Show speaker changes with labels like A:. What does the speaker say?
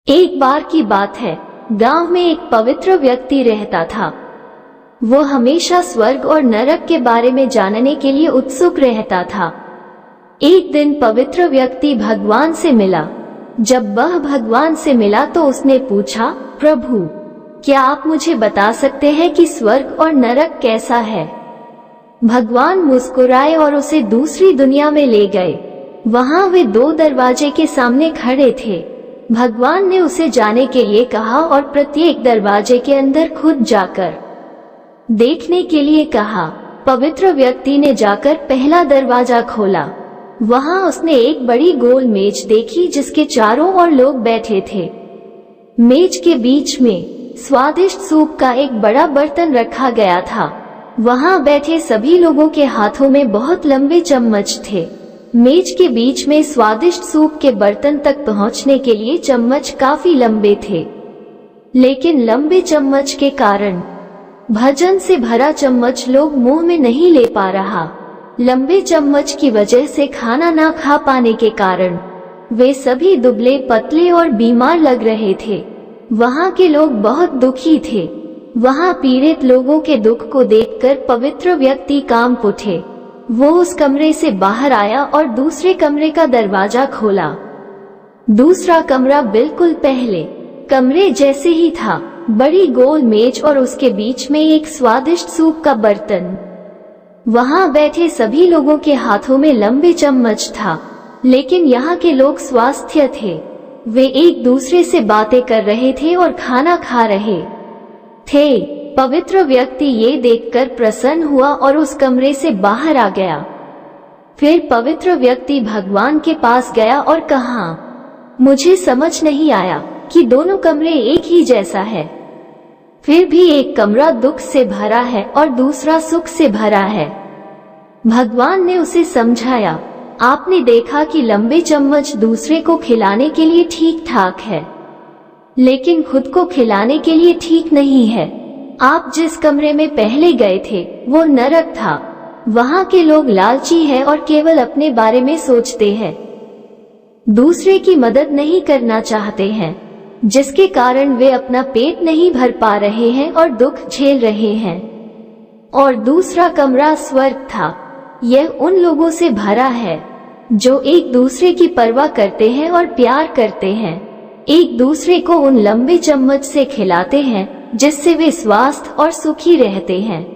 A: एक बार की बात है, गांव में एक पवित्र व्यक्ति रहता था। वो हमेशा स्वर्ग और नरक के बारे में जानने के लिए उत्सुक रहता था। एक दिन पवित्र व्यक्ति भगवान से मिला। जब वह भगवान से मिला तो उसने पूछा, प्रभु, क्या आप मुझे बता सकते हैं कि स्वर्ग और नरक कैसा है? भगवान मुस्कुराए और उसे दूसरी दुनिया में ले गए। वहां वे दो दरवाजे के सामने खड़े थे। भगवान ने उसे जाने के लिए कहा और प्रत्येक दरवाजे के अंदर खुद जाकर देखने के लिए कहा। पवित्र व्यक्ति ने जाकर पहला दरवाजा खोला। वहां उसने एक बड़ी गोल मेज देखी जिसके चारों ओर लोग बैठे थे। मेज के बीच में स्वादिष्ट सूप का एक बड़ा बर्तन रखा गया था। वहां बैठे सभी लोगों के हाथों में बहुत लंबे चम्मच थे। मेज के बीच में स्वादिष्ट सूप के बर्तन तक पहुंचने के लिए चम्मच काफी लंबे थे, लेकिन लंबे चम्मच के कारण भोजन से भरा चम्मच लोग मुंह में नहीं ले पा रहा। लंबे चम्मच की वजह से खाना ना खा पाने के कारण वे सभी दुबले पतले और बीमार लग रहे थे। वहां के लोग बहुत दुखी थे। वहां पीड़ित लोगों के दुख को देखकर पवित्र व्यक्ति कांप उठे। वो उस कमरे से बाहर आया और दूसरे कमरे का दरवाजा खोला। दूसरा कमरा बिल्कुल पहले कमरे जैसे ही था। बड़ी गोल मेज और उसके बीच में एक स्वादिष्ट सूप का बर्तन। वहां बैठे सभी लोगों के हाथों में लंबे चम्मच था, लेकिन यहाँ के लोग स्वस्थ थे। वे एक दूसरे से बातें कर रहे थे और खाना खा रहे थे। पवित्र व्यक्ति ये देखकर प्रसन्न हुआ और उस कमरे से बाहर आ गया। फिर पवित्र व्यक्ति भगवान के पास गया और कहा, मुझे समझ नहीं आया कि दोनों कमरे एक ही जैसा है। फिर भी एक कमरा दुख से भरा है और दूसरा सुख से भरा है। भगवान ने उसे समझाया, आपने देखा कि लंबे चम्मच दूसरे को खिलाने के लिए ठीक ठाक है, लेकिन खुद को खिलाने के लिए ठीक नहीं है। आप जिस कमरे में पहले गए थे वो नरक था। वहां के लोग लालची हैं और केवल अपने बारे में सोचते हैं, दूसरे की मदद नहीं करना चाहते हैं, जिसके कारण वे अपना पेट नहीं भर पा रहे हैं और दुख झेल रहे हैं। और दूसरा कमरा स्वर्ग था। यह उन लोगों से भरा है जो एक दूसरे की परवाह करते हैं और प्यार करते हैं, एक दूसरे को उन लंबे चम्मच से खिलाते हैं जिससे वे स्वस्थ और सुखी रहते हैं।